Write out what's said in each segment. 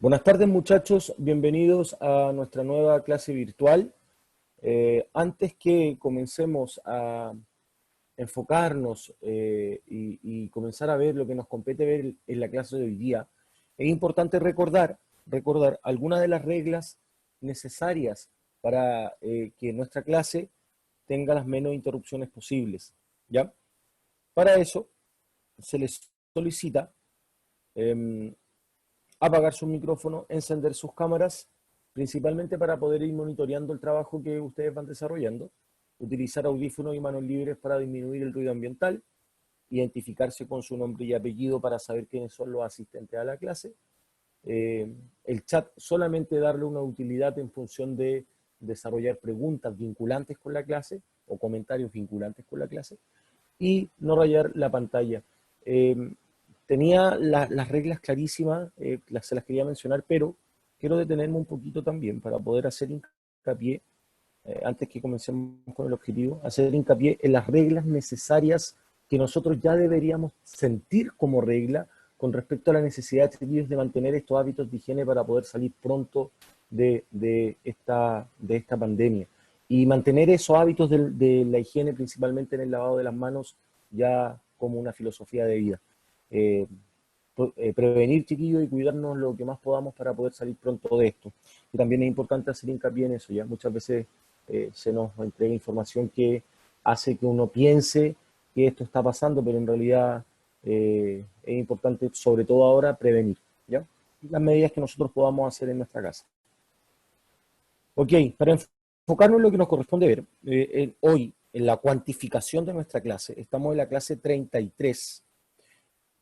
Buenas tardes muchachos, bienvenidos a nuestra nueva clase virtual. Antes que comencemos a enfocarnos y comenzar a ver lo que nos compete ver en la clase de hoy día, es importante recordar algunas de las reglas necesarias para que nuestra clase tenga las menos interrupciones posibles, ¿ya? Para eso se les solicita apagar su micrófono, encender sus cámaras, principalmente para poder ir monitoreando el trabajo que ustedes van desarrollando, utilizar audífonos y manos libres para disminuir el ruido ambiental, identificarse con su nombre y apellido para saber quiénes son los asistentes a la clase, el chat solamente darle una utilidad en función de desarrollar preguntas vinculantes con la clase o comentarios vinculantes con la clase, y no rayar la pantalla. Tenía las reglas clarísimas, se las quería mencionar, pero quiero detenerme un poquito también para poder hacer hincapié, antes que comencemos con el objetivo, hacer hincapié en las reglas necesarias que nosotros ya deberíamos sentir como regla con respecto a la necesidad, chiquillos, de mantener estos hábitos de higiene para poder salir pronto de esta pandemia. Y mantener esos hábitos de la higiene, principalmente en el lavado de las manos, ya como una filosofía de vida. Prevenir, chiquillos, y cuidarnos lo que más podamos para poder salir pronto de esto. Y también es importante hacer hincapié en eso, ya muchas veces se nos entrega información que hace que uno piense que esto está pasando, pero en realidad es importante, sobre todo ahora, prevenir, ¿ya? Las medidas que nosotros podamos hacer en nuestra casa. Ok, para enfocarnos en lo que nos corresponde ver, hoy, en la cuantificación de nuestra clase, estamos en la clase 33,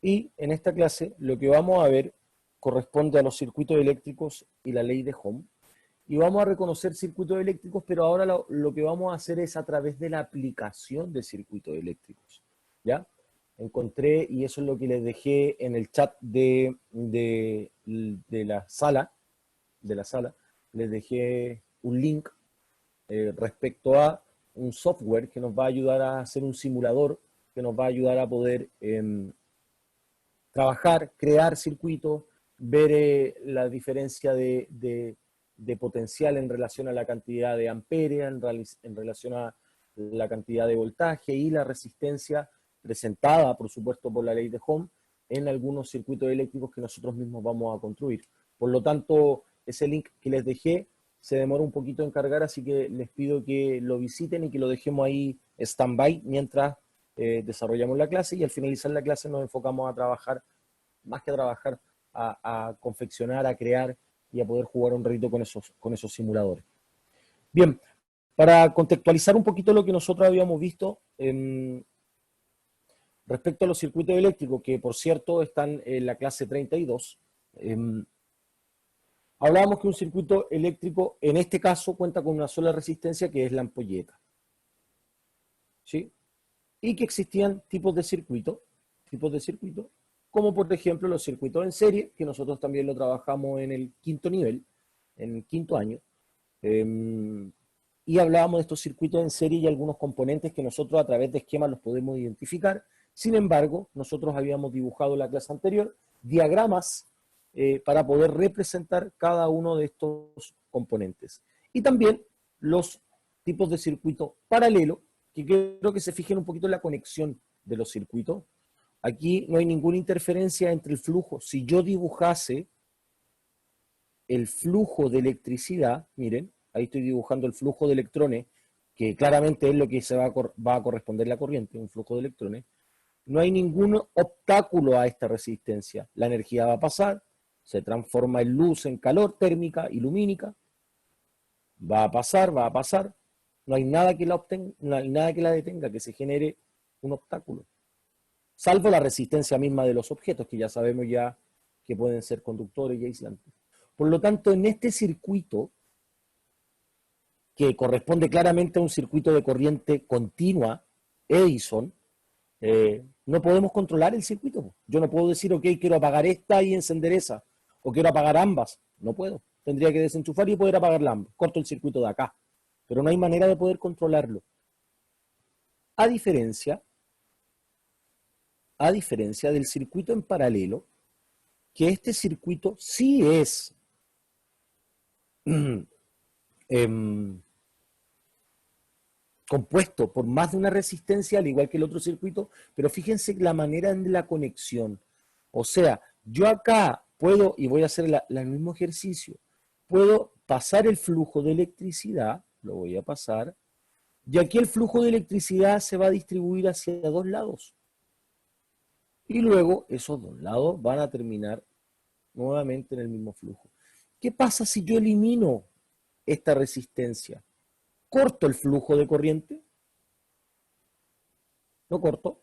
y en esta clase lo que vamos a ver corresponde a los circuitos eléctricos y la ley de Ohm, y vamos a reconocer circuitos eléctricos, pero ahora lo que vamos a hacer es a través de la aplicación de circuitos eléctricos, ¿ya? Encontré, y eso es lo que les dejé en el chat de la sala, les dejé un link respecto a un software que nos va a ayudar a hacer un simulador, que nos va a ayudar a poder trabajar, crear circuitos, ver la diferencia de potencial en relación a la cantidad de amperes, en relación a la cantidad de voltaje y la resistencia presentada, por supuesto, por la ley de Ohm en algunos circuitos eléctricos que nosotros mismos vamos a construir. Por lo tanto, ese link que les dejé se demora un poquito en cargar, así que les pido que lo visiten y que lo dejemos ahí stand-by mientras desarrollamos la clase, y al finalizar la clase nos enfocamos a trabajar, más que a trabajar, a confeccionar, a crear y a poder jugar un ratito con esos simuladores. Bien, para contextualizar un poquito lo que nosotros habíamos visto respecto a los circuitos eléctricos, que por cierto están en la clase 32, hablábamos que un circuito eléctrico, en este caso, cuenta con una sola resistencia, que es la ampolleta, ¿sí? Y que existían tipos de circuitos, como por ejemplo los circuitos en serie, que nosotros también lo trabajamos en el quinto nivel, en el quinto año, y hablábamos de estos circuitos en serie y algunos componentes que nosotros a través de esquemas los podemos identificar. Sin embargo, nosotros habíamos dibujado en la clase anterior diagramas para poder representar cada uno de estos componentes. Y también los tipos de circuito paralelo, que quiero que se fijen un poquito en la conexión de los circuitos. Aquí no hay ninguna interferencia entre el flujo. Si yo dibujase el flujo de electricidad, miren, ahí estoy dibujando el flujo de electrones, que claramente es lo que va a corresponder la corriente, un flujo de electrones. No hay ningún obstáculo a esta resistencia. La energía va a pasar, se transforma en luz, en calor, térmica y lumínica. Va a pasar, no hay nada que no hay nada que la detenga, que se genere un obstáculo. Salvo la resistencia misma de los objetos, que ya sabemos ya que pueden ser conductores y aislantes. Por lo tanto, en este circuito, que corresponde claramente a un circuito de corriente continua, Edison, no podemos controlar el circuito. Yo no puedo decir, ok, quiero apagar esta y encender esa, o quiero apagar ambas. No puedo. Tendría que desenchufar y poder apagarla ambas. Corto el circuito de acá. Pero no hay manera de poder controlarlo. A diferencia del circuito en paralelo, que este circuito sí es compuesto por más de una resistencia, al igual que el otro circuito, pero fíjense la manera de la conexión. O sea, yo acá puedo, y voy a hacer el mismo ejercicio, puedo pasar el flujo de electricidad, lo voy a pasar, y aquí el flujo de electricidad se va a distribuir hacia dos lados. Y luego esos dos lados van a terminar nuevamente en el mismo flujo. ¿Qué pasa si yo elimino esta resistencia? ¿Corto el flujo de corriente? ¿Lo corto?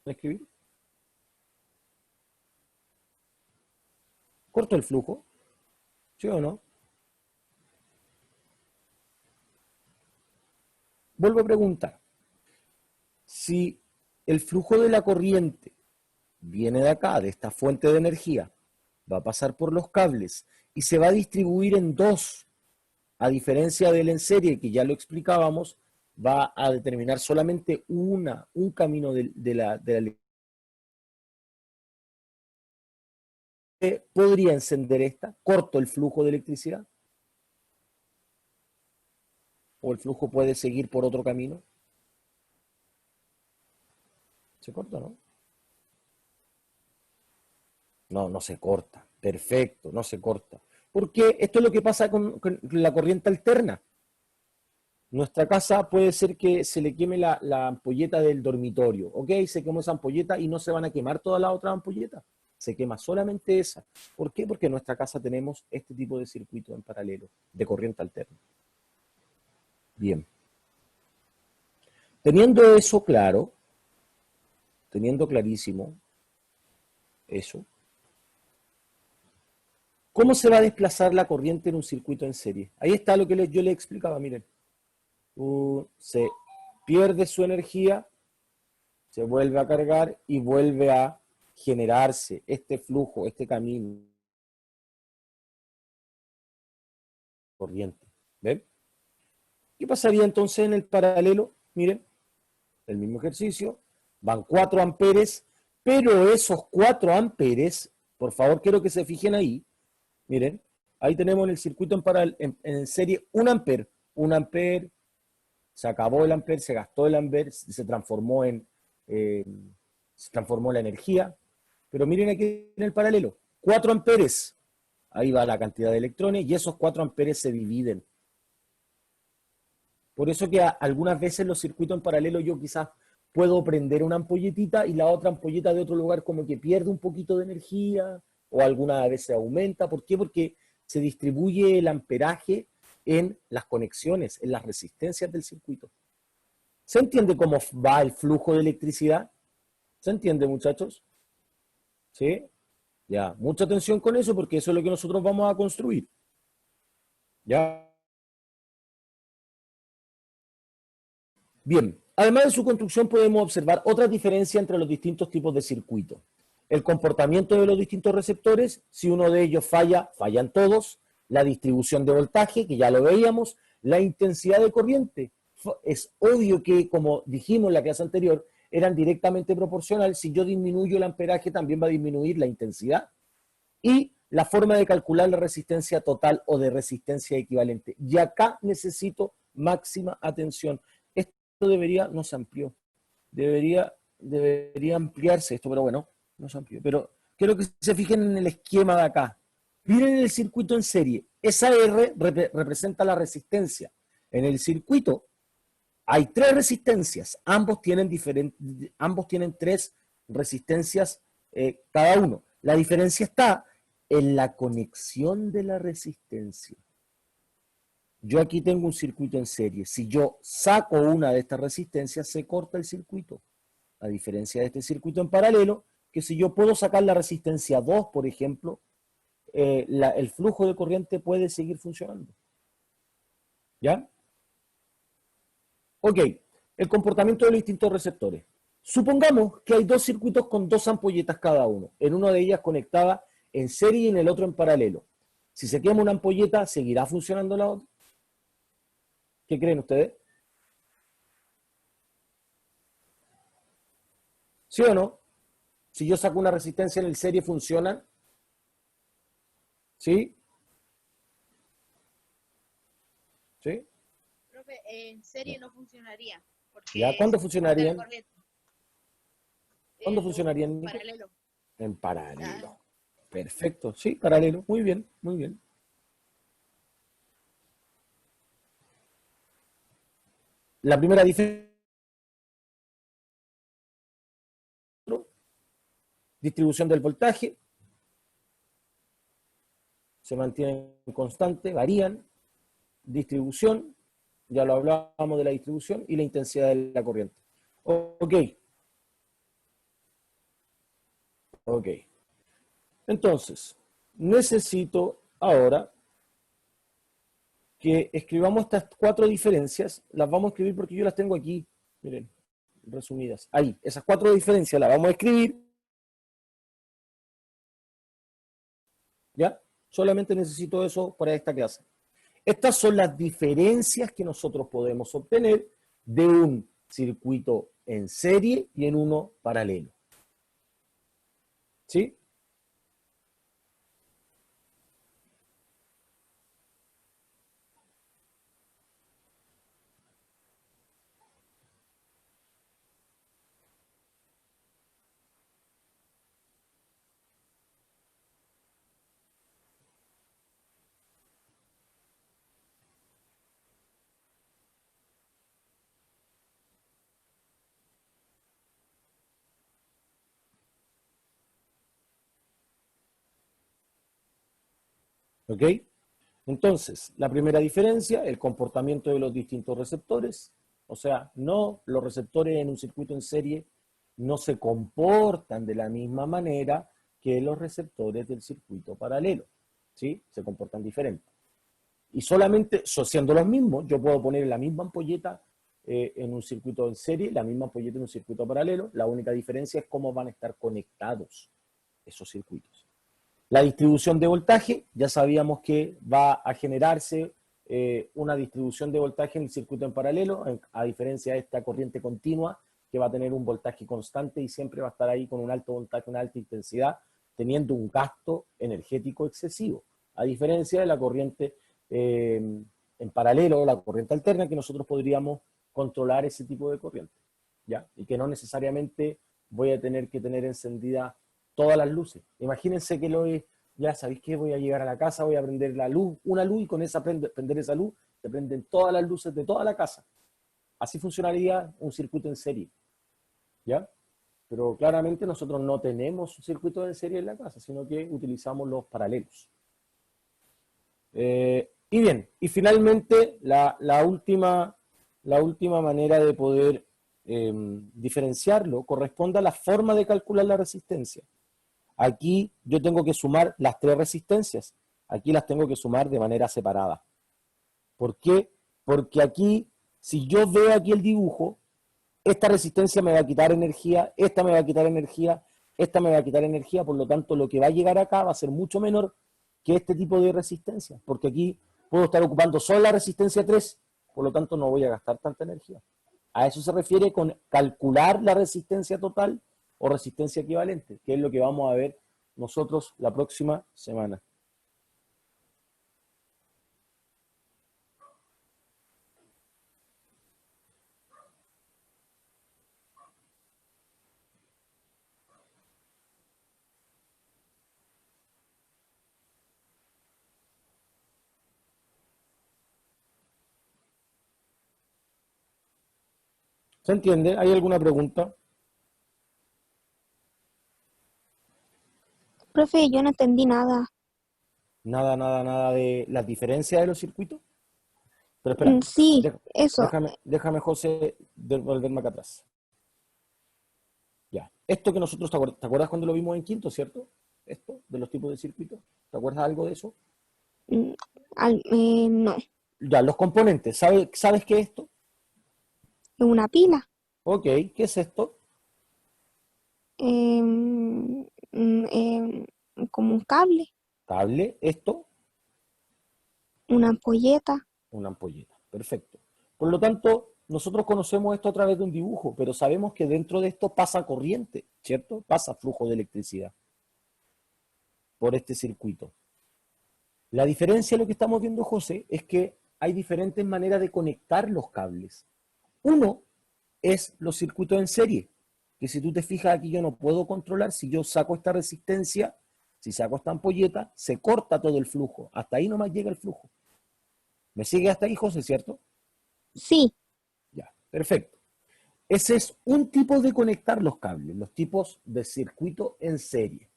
¿Escribir? ¿Corto el flujo? ¿Sí o no? Vuelvo a preguntar. Si el flujo de la corriente viene de acá, de esta fuente de energía, va a pasar por los cables y se va a distribuir en dos, a diferencia del en serie, que ya lo explicábamos, va a determinar solamente un camino de la electricidad. ¿Podría encender esta? ¿Corto el flujo de electricidad? ¿O el flujo puede seguir por otro camino? ¿Se corta, no? No, no se corta. Perfecto, no se corta. Porque esto es lo que pasa con la corriente alterna. Nuestra casa puede ser que se le queme la ampolleta del dormitorio. Ok, se quemó esa ampolleta y no se van a quemar todas las otras ampolletas. Se quema solamente esa. ¿Por qué? Porque en nuestra casa tenemos este tipo de circuito en paralelo, de corriente alterna. Bien. Teniendo eso claro, teniendo clarísimo eso, ¿cómo se va a desplazar la corriente en un circuito en serie? Ahí está lo que yo le explicaba, miren. Se pierde su energía, se vuelve a cargar y vuelve a generarse este flujo, este camino corriente. ¿Ven? ¿Qué pasaría entonces en el paralelo? Miren, el mismo ejercicio, van 4 amperes, pero esos 4 amperes, por favor quiero que se fijen ahí, miren, ahí tenemos en el circuito en serie 1 amper, 1 amper, se acabó el amper, se gastó el amper, eh, se transformó la energía, pero miren aquí en el paralelo, 4 amperes, ahí va la cantidad de electrones y esos 4 amperes se dividen. Por eso que algunas veces los circuitos en paralelo yo quizás puedo prender una ampolletita y la otra ampolleta de otro lugar como que pierde un poquito de energía o algunas veces aumenta. ¿Por qué? Porque se distribuye el amperaje en las conexiones, en las resistencias del circuito. ¿Se entiende cómo va el flujo de electricidad? ¿Se entiende, muchachos? ¿Sí? Ya, mucha atención con eso porque eso es lo que nosotros vamos a construir. ¿Ya? Bien, además de su construcción podemos observar otras diferencias entre los distintos tipos de circuitos. El comportamiento de los distintos receptores, si uno de ellos falla, fallan todos. La distribución de voltaje, que ya lo veíamos. La intensidad de corriente. Es obvio que, como dijimos en la clase anterior, eran directamente proporcionales. Si yo disminuyo el amperaje, también va a disminuir la intensidad. Y la forma de calcular la resistencia total o de resistencia equivalente. Y acá necesito máxima atención. Esto debería, no se amplió, debería ampliarse esto, pero bueno, no se amplió. Pero quiero que se fijen en el esquema de acá. Miren el circuito en serie. Esa R representa la resistencia. En el circuito hay 3 resistencias. Ambos tienen 3 resistencias cada uno. La diferencia está en la conexión de la resistencia. Yo aquí tengo un circuito en serie. Si yo saco una de estas resistencias, se corta el circuito. A diferencia de este circuito en paralelo, que si yo puedo sacar la resistencia 2, por ejemplo, el flujo de corriente puede seguir funcionando. ¿Ya? Ok, el comportamiento de los distintos receptores. Supongamos que hay 2 circuitos con 2 ampolletas cada uno. En una de ellas conectada en serie y en el otro en paralelo. Si se quema una ampolleta, ¿seguirá funcionando la otra? ¿Qué creen ustedes? ¿Sí o no? Si yo saco una resistencia en el serie, ¿funciona? ¿Sí? ¿Sí? Profe, en serie no funcionaría, ¿Ya? porque ¿Cuándo se corta la funcionarían? corriente. ¿Cuándo En lo funcionarían, Nico? paralelo. En Ah, paralelo. Perfecto. Sí, paralelo. Muy bien, muy bien. La primera diferencia, distribución del voltaje, se mantienen constantes, varían. Distribución, ya lo hablábamos de la distribución, y la intensidad de la corriente. Ok, ok. Entonces, necesito ahora que escribamos estas cuatro diferencias. Las vamos a escribir porque yo las tengo aquí, miren, resumidas. Ahí, esas cuatro diferencias las vamos a escribir. ¿Ya? Solamente necesito eso para esta clase. Estas son las diferencias que nosotros podemos obtener de un circuito en serie y en uno paralelo. ¿Sí? ¿Ok? Entonces, la primera diferencia, el comportamiento de los distintos receptores, o sea, no los receptores en un circuito en serie no se comportan de la misma manera que los receptores del circuito paralelo, ¿sí? Se comportan diferentes. Y solamente, siendo los mismos, yo puedo poner la misma ampolleta en un circuito en serie, la misma ampolleta en un circuito paralelo, la única diferencia es cómo van a estar conectados esos circuitos. La distribución de voltaje, ya sabíamos que va a generarse una distribución de voltaje en el circuito en paralelo, a diferencia de esta corriente continua, que va a tener un voltaje constante y siempre va a estar ahí con un alto voltaje, una alta intensidad, teniendo un gasto energético excesivo, a diferencia de la corriente en paralelo, la corriente alterna, que nosotros podríamos controlar ese tipo de corriente, ¿ya? Y que no necesariamente voy a tener que tener encendida todas las luces. Imagínense que ya sabéis que voy a llegar a la casa, voy a prender la luz, una luz, y con esa prender esa luz, se prenden todas las luces de toda la casa. Así funcionaría un circuito en serie, ¿ya? Pero claramente nosotros no tenemos un circuito en serie en la casa, sino que utilizamos los paralelos. Y bien, y finalmente la última manera de poder diferenciarlo corresponde a la forma de calcular la resistencia. Aquí yo tengo que sumar las tres resistencias. Aquí las tengo que sumar de manera separada. ¿Por qué? Porque aquí, si yo veo aquí el dibujo, esta resistencia me va a quitar energía, esta me va a quitar energía, esta me va a quitar energía, por lo tanto lo que va a llegar acá va a ser mucho menor que este tipo de resistencia, porque aquí puedo estar ocupando solo la resistencia 3, por lo tanto no voy a gastar tanta energía. A eso se refiere con calcular la resistencia total o resistencia equivalente, que es lo que vamos a ver nosotros la próxima semana. ¿Se entiende? ¿Hay alguna pregunta? Profe, yo no entendí nada. Nada, nada, nada de las diferencias de los circuitos. Pero espera, Sí, eso. déjame José, volverme acá atrás. Ya. Esto que nosotros, ¿te acuerdas cuando lo vimos en quinto, cierto? Esto, de los tipos de circuitos. ¿Te acuerdas algo de eso? mm, no, Ya, los componentes. ¿Sabes qué es esto? es una pila. Ok, ¿qué es esto? em, mm, em, Como un cable, Cable, esto, una ampolleta. una ampolleta. Perfecto. Por lo tanto, nosotros conocemos esto a través de un dibujo, pero sabemos que dentro de esto pasa corriente, ¿cierto? Pasa flujo de electricidad por este circuito. La diferencia de lo que estamos viendo, José, es que hay diferentes maneras de conectar los cables. Uno es los circuitos en serie, que si tú te fijas aquí yo no puedo controlar, si yo saco esta resistencia, si saco esta ampolleta, se corta todo el flujo, hasta ahí nomás llega el flujo. ¿Me sigue hasta ahí, José, cierto? Sí, Ya, perfecto. Ese es un tipo de conectar los cables, los tipos de circuito en serie.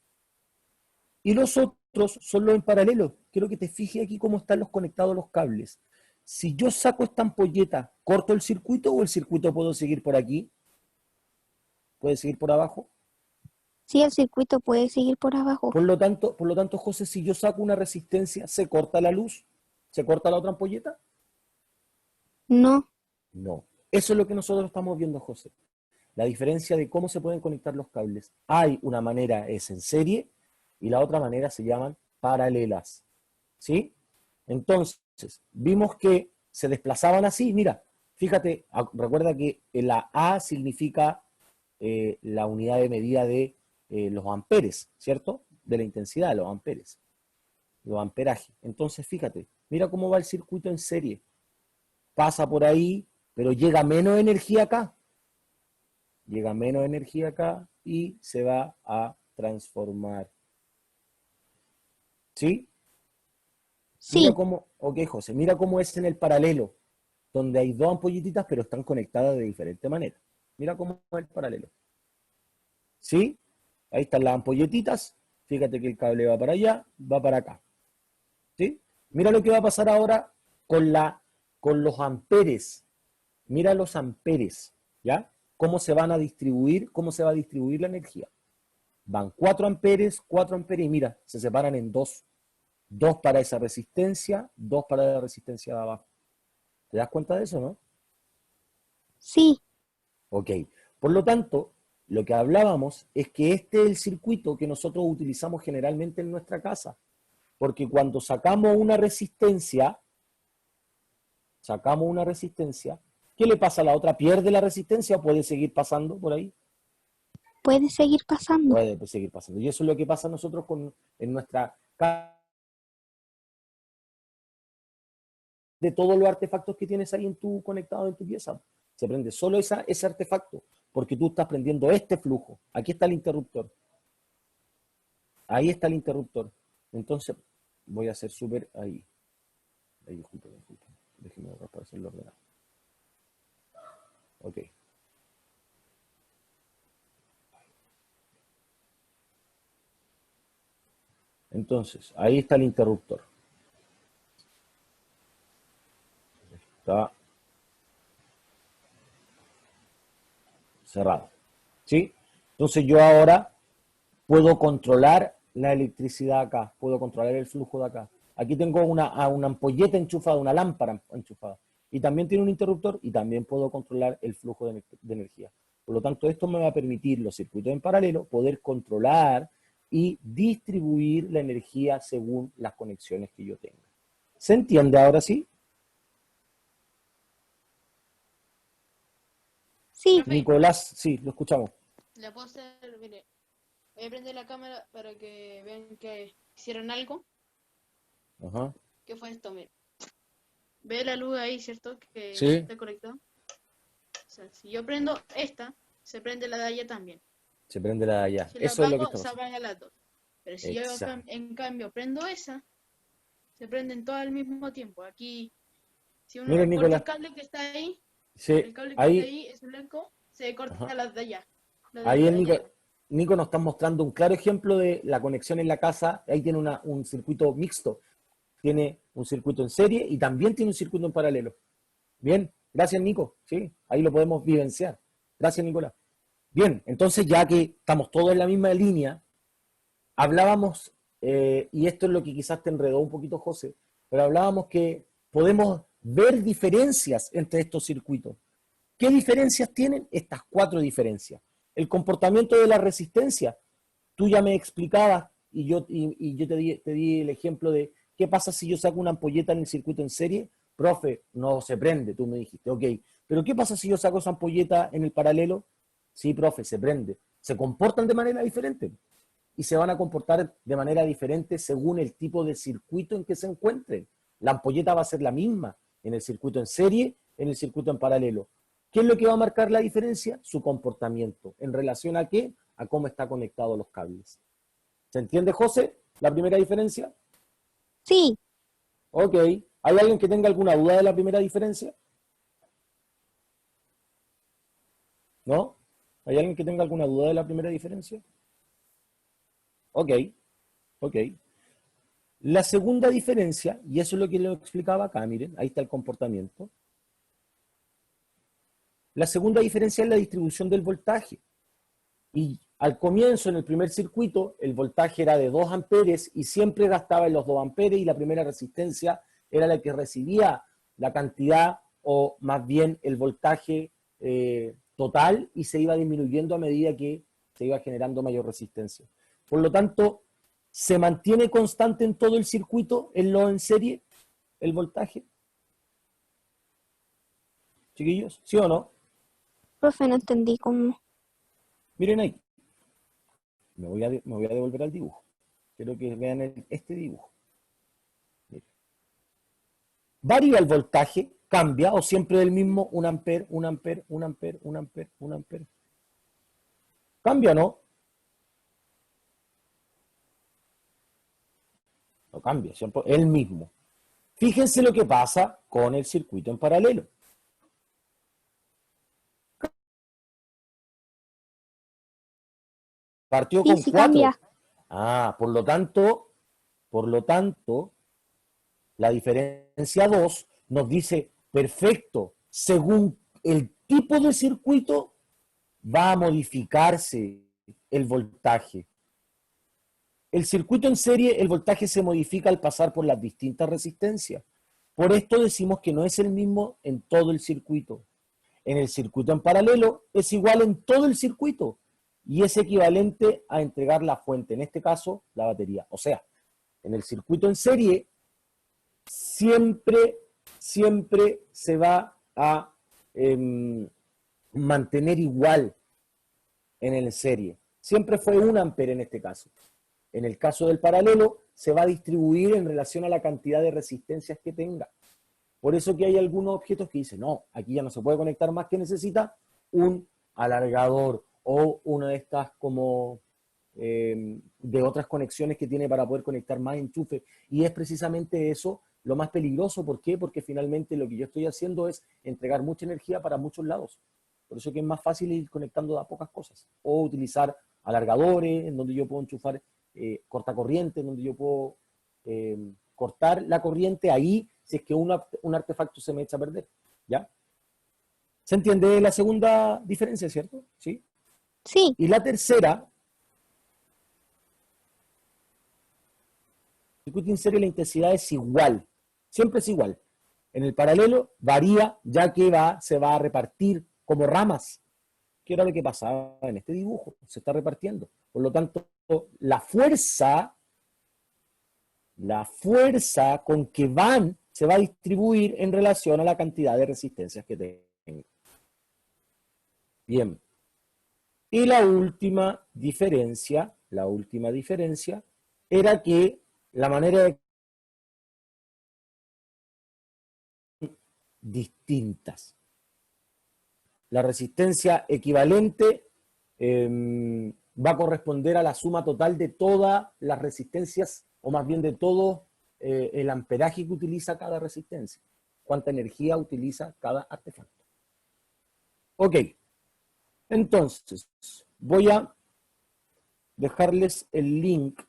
Y los otros son los en paralelo. Quiero que te fijes aquí cómo están los conectados los cables. Si yo saco esta ampolleta, ¿corto el circuito o el circuito puedo seguir por aquí? ¿Puede seguir por abajo? sí, el circuito puede seguir por abajo. Por lo tanto, José, si yo saco una resistencia, ¿se corta la luz? ¿Se corta la otra ampolleta? No, No. Eso es lo que nosotros estamos viendo, José. La diferencia de cómo se pueden conectar los cables. Hay una manera es en serie y la otra manera se llaman paralelas. ¿Sí? Entonces, vimos que se desplazaban así. Mira, fíjate, recuerda que la A significa la unidad de medida de los amperes, ¿cierto? De la intensidad de los amperes, los amperajes. Entonces, fíjate, mira cómo va el circuito en serie. Pasa por ahí, pero llega menos energía acá. Llega menos energía acá y se va a transformar. ¿Sí? Mira sí, cómo, ok, José, mira cómo es en el paralelo, donde hay dos ampolletitas, pero están conectadas de diferente manera. Mira cómo es el paralelo. ¿Sí? Ahí están las ampolletitas. Fíjate que el cable va para allá, va para acá. ¿Sí? Mira lo que va a pasar ahora con los amperes. Mira los amperes, ¿ya? Cómo se van a distribuir, cómo se va a distribuir la energía. Van 4 amperes, y mira, se separan en dos. 2 para esa resistencia, 2 para la resistencia de abajo. ¿Te das cuenta de eso, no? sí, Ok. Por lo tanto, lo que hablábamos es que este es el circuito que nosotros utilizamos generalmente en nuestra casa. Porque cuando sacamos una resistencia, ¿qué le pasa a la otra? ¿Pierde la resistencia o puede seguir pasando por ahí? puede seguir pasando. Puede seguir pasando. Y eso es lo que pasa a nosotros en nuestra casa, de todos los artefactos que tienes ahí conectado en tu pieza. Se prende solo ese artefacto, porque tú estás prendiendo este flujo. Aquí está el interruptor. Ahí está el interruptor. Entonces, voy a hacer súper ahí. Ahí, disculpen. Déjenme borrar para hacerlo ordenado. Ok. Entonces, ahí está el interruptor. Está cerrado. ¿Sí? Entonces yo ahora puedo controlar la electricidad acá, puedo controlar el flujo de acá. Aquí tengo una ampolleta enchufada, una lámpara enchufada. Y también tiene un interruptor y también puedo controlar el flujo de energía. Por lo tanto, esto me va a permitir, los circuitos en paralelo, poder controlar y distribuir la energía según las conexiones que yo tenga. ¿Se entiende ahora sí? Sí, Profe, Nicolás, sí, lo escuchamos. la puedo hacer, mire, voy a prender la cámara para que vean que hicieron algo. Ajá. ¿Qué fue esto? Mire. Ve la luz ahí, ¿cierto? Que Sí. está conectado. O sea, si yo prendo esta, se prende la de allá también. Se prende la de allá. Si la Eso es lo que apago, está se pasando. apagan las dos. Pero si yo Exacto. en cambio prendo esa, se prenden todas al mismo tiempo. Aquí, si uno Miren, corta Nicolás, el cable que está ahí, sí, el cable que está ahí, ahí es blanco, se ajá, corta las de allá. Las ahí de el allá. Nico nos está mostrando un claro ejemplo de la conexión en la casa. Ahí tiene un circuito mixto. Tiene un circuito en serie y también tiene un circuito en paralelo. Bien, gracias, Nico. Sí, ahí lo podemos vivenciar. Gracias, Nicolás. Bien, entonces ya que estamos todos en la misma línea, hablábamos, y esto es lo que quizás te enredó un poquito, José, pero hablábamos que podemos ver diferencias entre estos circuitos. ¿Qué diferencias tienen? Estas 4 diferencias. El comportamiento de la resistencia. Tú ya me explicabas y yo te di el ejemplo de qué pasa si yo saco una ampolleta en el circuito en serie. Profe, no se prende, tú me dijiste. Ok, Pero ¿qué pasa si yo saco esa ampolleta en el paralelo? Sí, profe, se prende. Se comportan de manera diferente y se van a comportar de manera diferente según el tipo de circuito en que se encuentren. La ampolleta va a ser la misma en el circuito en serie, en el circuito en paralelo. ¿Qué es lo que va a marcar la diferencia? Su comportamiento. ¿En relación a qué? A cómo están conectados los cables. ¿Se entiende, José, la primera diferencia? Sí, Ok. ¿Hay alguien que tenga alguna duda de la primera diferencia? ¿No? ¿Hay alguien que tenga alguna duda de la primera diferencia? Ok, ok. La segunda diferencia, y eso es lo que le explicaba acá, miren, ahí está el comportamiento. La segunda diferencia es la distribución del voltaje. Y al comienzo, en el primer circuito, el voltaje era de 2 amperes y siempre gastaba en los 2 amperes y la primera resistencia era la que recibía la cantidad o más bien el voltaje total y se iba disminuyendo a medida que se iba generando mayor resistencia. Por lo tanto, ¿se mantiene constante en todo el circuito, en lo en serie, el voltaje? Chiquillos, ¿sí o no? profe, no entendí cómo. Miren ahí. Me voy a devolver al dibujo. Quiero que vean este dibujo. Miren. Varía el voltaje, cambia o siempre del mismo 1 ampere, 1 ampere, 1 ampere, 1 ampere, 1 ampere. ¿Cambia o no? No cambia, siempre el mismo. Fíjense lo que pasa con el circuito en paralelo. Partió Sí, con sí 4. cambia. Ah, por lo tanto, la diferencia 2 nos dice, perfecto, según el tipo de circuito, va a modificarse el voltaje. El circuito en serie, el voltaje se modifica al pasar por las distintas resistencias. Por esto decimos que no es el mismo en todo el circuito. En el circuito en paralelo es igual en todo el circuito y es equivalente a entregar la fuente, en este caso la batería. O sea, en el circuito en serie siempre, siempre se va a mantener igual en el serie. Siempre fue 1 ampere en este caso. En el caso del paralelo, se va a distribuir en relación a la cantidad de resistencias que tenga. Por eso que hay algunos objetos que dicen, no, aquí ya no se puede conectar más, que necesita un alargador o una de estas como de otras conexiones que tiene para poder conectar más enchufes. Y es precisamente eso lo más peligroso. ¿Por qué? Porque finalmente lo que yo estoy haciendo es entregar mucha energía para muchos lados. Por eso que es más fácil ir conectando a pocas cosas. O utilizar alargadores, en donde yo puedo enchufar cortacorriente, en donde yo puedo cortar la corriente ahí si es que un artefacto se me echa a perder. ¿Ya? ¿Se entiende la segunda diferencia, cierto? ¿Sí? Sí, Y la tercera, el circuito en serie la intensidad es igual, siempre es igual. En el paralelo varía ya que se va a repartir como ramas, que era lo que pasaba en este dibujo, se está repartiendo. Por lo tanto, la fuerza con que van se va a distribuir en relación a la cantidad de resistencias que tengo. Bien. Y la última diferencia era que la manera de distintas. La resistencia equivalente va a corresponder a la suma total de todas las resistencias, o más bien de todo el amperaje que utiliza cada resistencia. Cuánta energía utiliza cada artefacto. Ok, entonces voy a dejarles el link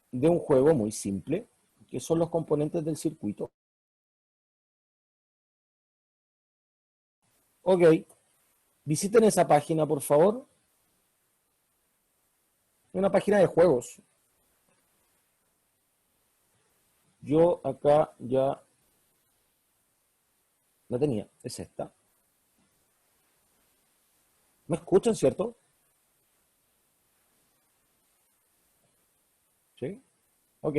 de un juego muy simple, que son los componentes del circuito. Ok, visiten esa página, por favor. Una página de juegos. Yo acá ya la tenía, es esta. ¿Me escuchan, cierto? ¿Sí? Ok.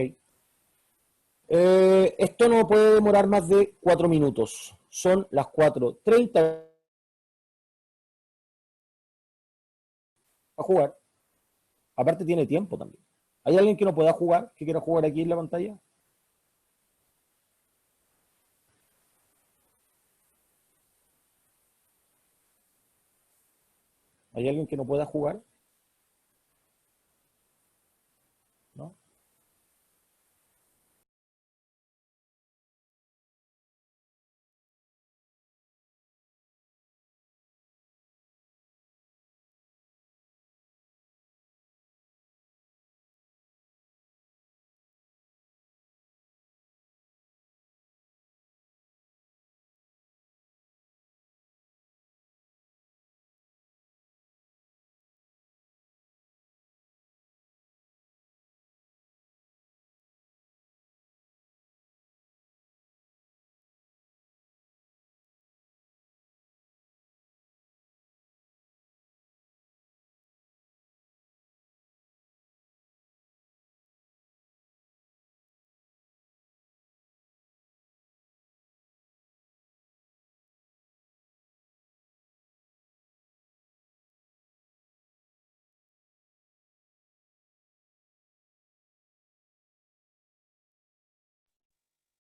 Esto no puede demorar más de 4 minutos. Son las 4:30 a jugar. Aparte tiene tiempo también. ¿Hay alguien que no pueda jugar, que quiera jugar aquí en la pantalla? ¿Hay alguien que no pueda jugar? ¿No?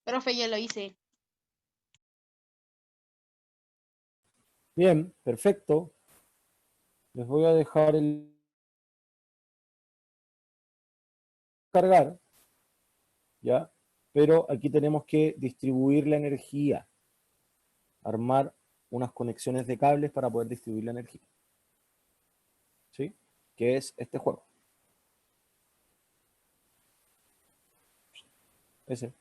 Profe, ya lo hice. Bien, perfecto. Les voy a dejar el cargar, ¿ya? Pero aquí tenemos que distribuir la energía, armar unas conexiones de cables para poder distribuir la energía, ¿sí? Que es este juego. Ese.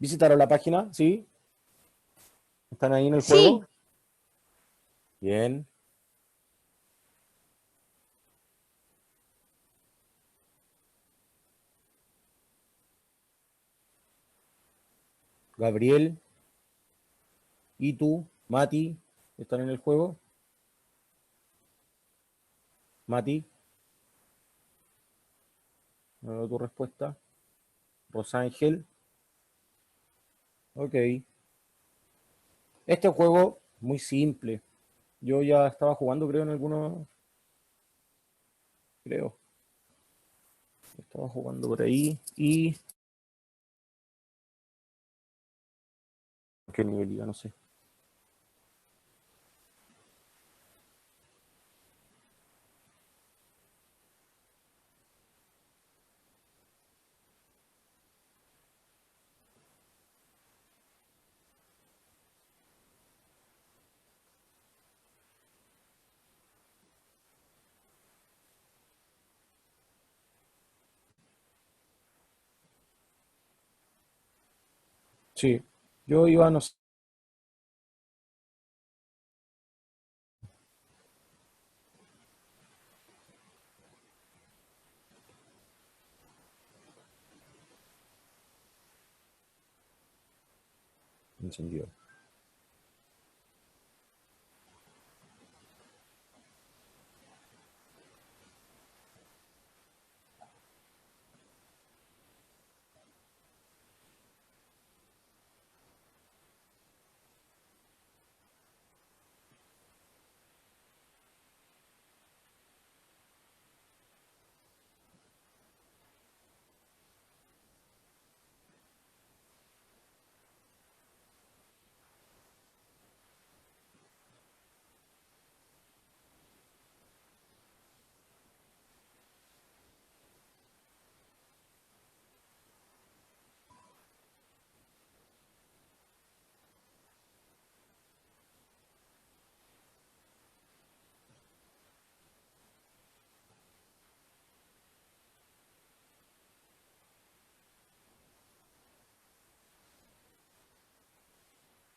¿Visitaron la página? ¿Sí? ¿Están ahí en el Sí, juego? Bien. Gabriel, ¿y tú? Mati, ¿están en el juego? Mati, no veo tu respuesta. Rosángel, ok. Este juego, muy simple. Yo ya estaba jugando, creo, en algunos, creo. Estaba jugando por ahí y... ¿Qué nivel iba? No sé. Sí, yo iba, no sé. Encendido.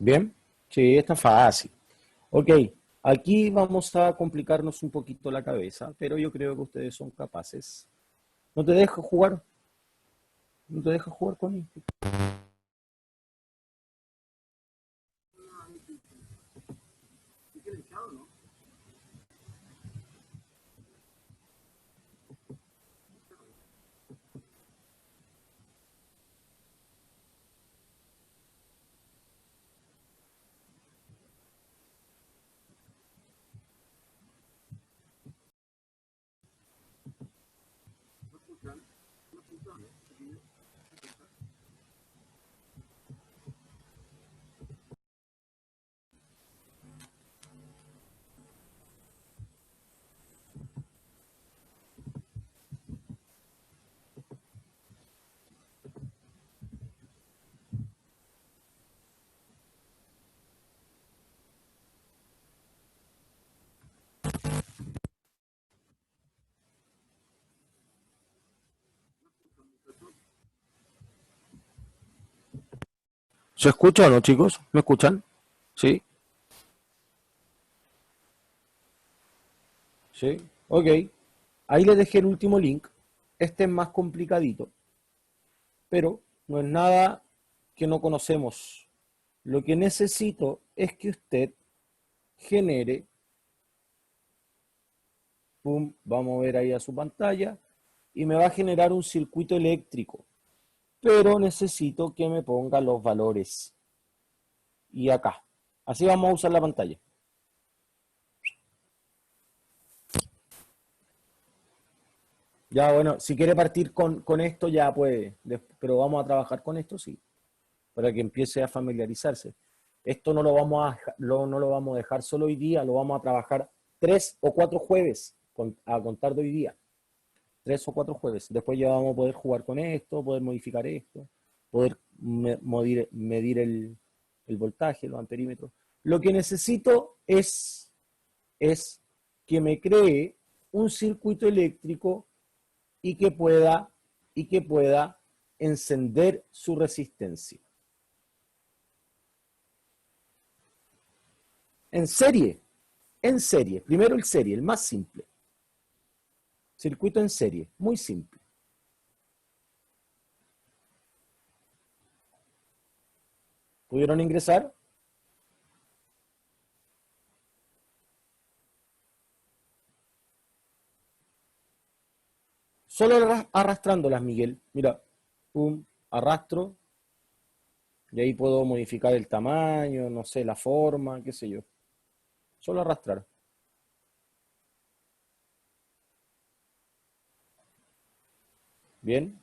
Bien, sí, está fácil. Ok, aquí vamos a complicarnos un poquito la cabeza, pero yo creo que ustedes son capaces. ¿No te dejo jugar? ¿No te dejo jugar conmigo? ¿Se escucha o no, chicos? ¿Me escuchan? Sí, sí. Ok. Ahí les dejé el último link. Este es más complicadito, pero no es nada que no conocemos. Lo que necesito es que usted genere, pum, vamos a ver ahí a su pantalla, y me va a generar un circuito eléctrico, pero necesito que me ponga los valores. Y acá. Así vamos a usar la pantalla. Ya, bueno, si quiere partir con esto ya puede, pero vamos a trabajar con esto, sí, para que empiece a familiarizarse. Esto no lo vamos no lo vamos a dejar solo hoy día, lo vamos a trabajar 3 o 4 jueves a contar de hoy día. 3 o 4 jueves. Después ya vamos a poder jugar con esto, poder modificar esto, poder medir el voltaje, los amperímetros. Lo que necesito es que me cree un circuito eléctrico y que pueda, y que pueda encender su resistencia. En serie. Primero el serie, el más simple. Circuito en serie, muy simple. ¿Pudieron ingresar? Solo arrastrándolas, Miguel. Mira, pum, arrastro. Y ahí puedo modificar el tamaño, no sé, la forma, qué sé yo. Solo arrastrar. Bien.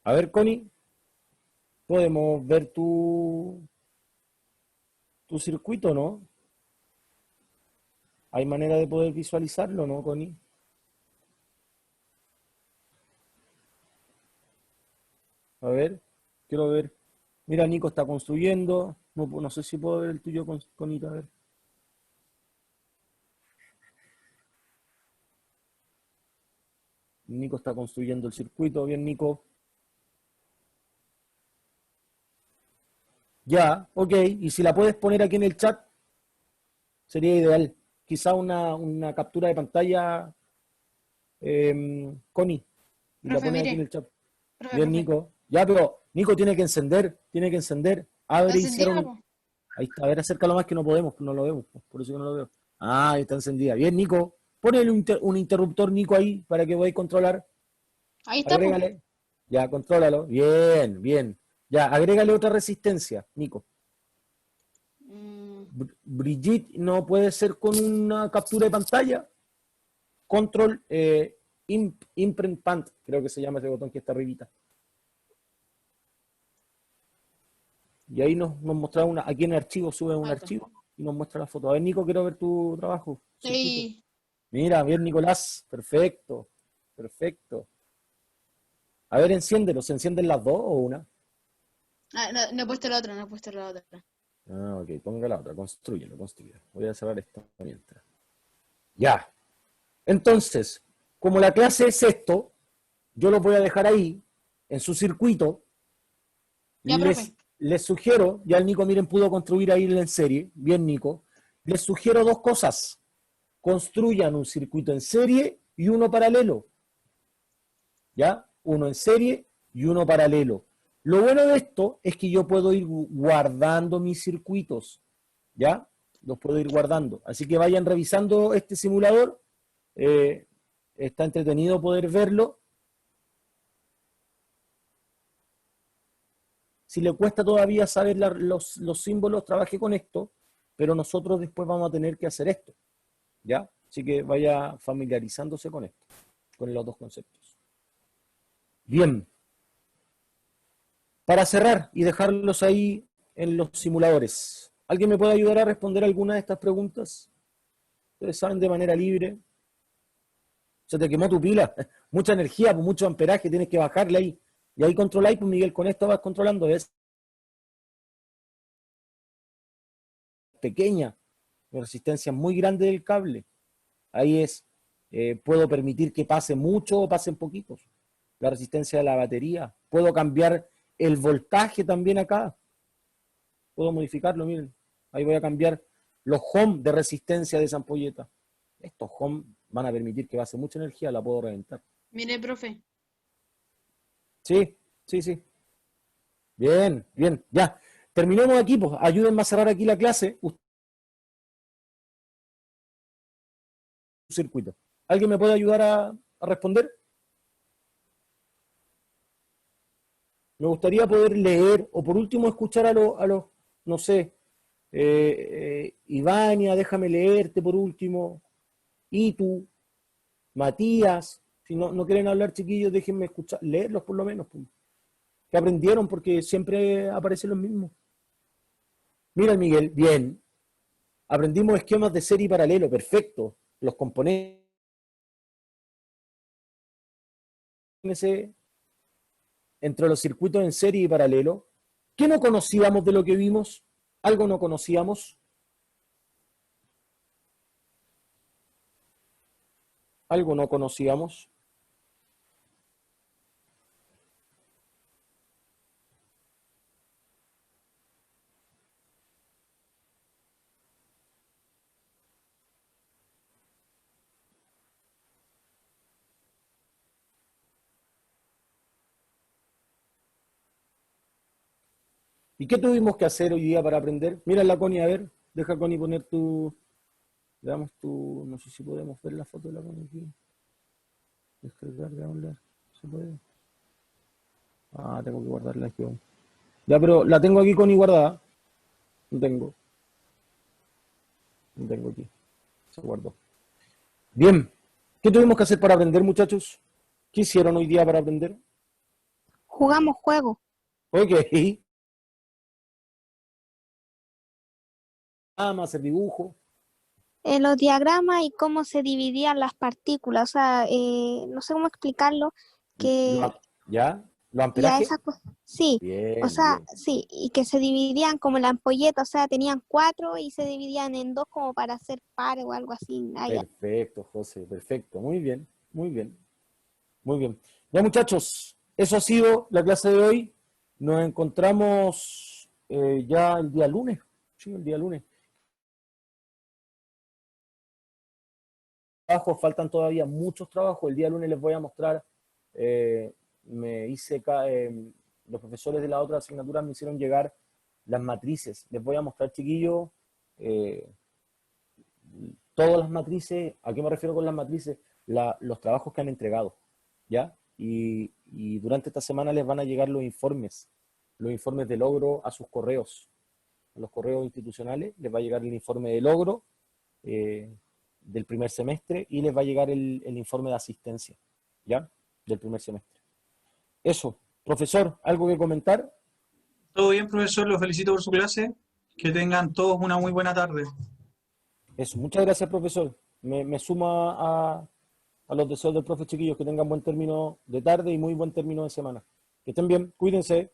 A ver, Connie, podemos ver tu circuito, ¿no? ¿Hay manera de poder visualizarlo, no, Connie? A ver, quiero ver. Mira, Nico está construyendo. No, no sé si puedo ver el tuyo, Conita. A ver. Nico está construyendo el circuito. Bien, Nico. Ya, ok. Y si la puedes poner aquí en el chat, sería ideal. Quizá una captura de pantalla, Connie, y la Profe, pones aquí en mire. el chat. Profe, Bien, profe. Nico. Ya, pero Nico tiene que encender, tiene que encender. ¿La Abre y cierra. encendida, po? Ahí está, a ver, acércalo más que no podemos, no lo vemos, por eso que no lo veo. Ah, ahí está encendida. Bien, Nico. Ponle un interruptor, Nico, ahí para que podáis controlar. Ahí está, po. Agrégale. Ya, contrólalo. Bien, bien. Ya, agrégale otra resistencia, Nico. Mm, Brigitte no puede ser con una captura de pantalla. Control Imprint Pant, creo que se llama ese botón que está arribita. Y ahí nos muestra aquí en el archivo, sube un ahí está. archivo y nos muestra la foto. A ver, Nico, quiero ver tu trabajo, circuito. Sí. Mira, bien, Nicolás. Perfecto, perfecto. A ver, enciéndelo. ¿Se encienden las dos o una? Ah, no, no he puesto la otra, no he puesto la otra. Ah, ok, ponga la otra, construyelo. Voy a cerrar esto mientras. Ya. Entonces, como la clase es esto, yo los voy a dejar ahí, en su circuito. Ya, profe. Les sugiero, ya el Nico, miren, pudo construir ahí en serie. Bien, Nico. Les sugiero dos cosas. Construyan un circuito en serie y uno paralelo. ¿Ya? Uno en serie y uno paralelo. Lo bueno de esto es que yo puedo ir guardando mis circuitos. ¿Ya? Los puedo ir guardando. Así que vayan revisando este simulador. Está entretenido poder verlo. Si le cuesta todavía saber los símbolos, trabaje con esto, pero nosotros después vamos a tener que hacer esto. ¿Ya? Así que vaya familiarizándose con esto, con los dos conceptos. Bien. Para cerrar y dejarlos ahí en los simuladores, ¿alguien me puede ayudar a responder alguna de estas preguntas? Ustedes saben, de manera libre. Se te quemó tu pila, mucha energía, mucho amperaje, tienes que bajarle ahí. Y ahí controláis, pues Miguel, con esto vas controlando, ¿ves? Pequeña, la resistencia muy grande del cable. Ahí es, puedo permitir que pase mucho o pasen poquitos. La resistencia de la batería. Puedo cambiar el voltaje también acá. Puedo modificarlo, miren. Ahí voy a cambiar los ohms de resistencia de esa ampolleta. Estos ohms van a permitir que pase mucha energía, la puedo reventar. Mire, profe. Sí, sí, sí. Bien, bien, ya. Terminemos aquí, pues ayúdenme a cerrar aquí la clase. Circuito. ¿Alguien me puede ayudar a responder? Me gustaría poder leer, o por último escuchar a los no sé, Ivania, déjame leerte por último, Itu, Matías, si no quieren hablar chiquillos, déjenme escuchar, leerlos por lo menos, pues, que aprendieron, porque siempre aparecen los mismos. Mira, Miguel, bien, aprendimos esquemas de serie y paralelo, perfecto, los componentes entre los circuitos en serie y paralelo. ¿Qué no conocíamos de lo que vimos? ¿Algo no conocíamos? ¿Algo no conocíamos? ¿Y qué tuvimos que hacer hoy día para aprender? Mira la Connie, a ver, deja Connie poner tu, veamos tu, no sé si podemos ver la foto de la Connie aquí. Descargar, download, ¿se puede? Ah, tengo que guardarla aquí aún. Ya, pero la tengo aquí Connie guardada. No tengo aquí. Se guardó. Bien, ¿qué tuvimos que hacer para aprender, muchachos? ¿Qué hicieron hoy día para aprender? Jugamos juegos. Ok. Hacer dibujo. Los diagramas y cómo se dividían las partículas. O sea, no sé cómo explicarlo, que ¿Ya? ¿Los ya amperajes? esas cosas, sí, o Bien, sea, bien. sí, y que se dividían como la ampolleta, o sea, tenían 4 y se dividían en 2 como para hacer pares o algo así. Ah, ya. Perfecto, José, perfecto. Muy bien, muy bien, muy bien. Ya, muchachos, eso ha sido la clase de hoy. Nos encontramos ya el día lunes. Sí, el día lunes. Faltan todavía muchos trabajos. El día lunes les voy a mostrar, me hice, los profesores de la otra asignatura me hicieron llegar las matrices. Les voy a mostrar, chiquillos, todas las matrices. ¿A qué me refiero con las matrices? Los trabajos que han entregado, ¿ya? Y durante esta semana les van a llegar los informes de logro a sus correos, a los correos institucionales. Les va a llegar el informe de logro del primer semestre y les va a llegar el informe de asistencia, ¿ya? Del primer semestre. Eso. Profesor, ¿algo que comentar? Todo bien, profesor, lo felicito por su clase. Que tengan todos una muy buena tarde. Eso. Muchas gracias, profesor. Me sumo a los deseos del profe, chiquillos, que tengan buen término de tarde y muy buen término de semana. Que estén bien, cuídense.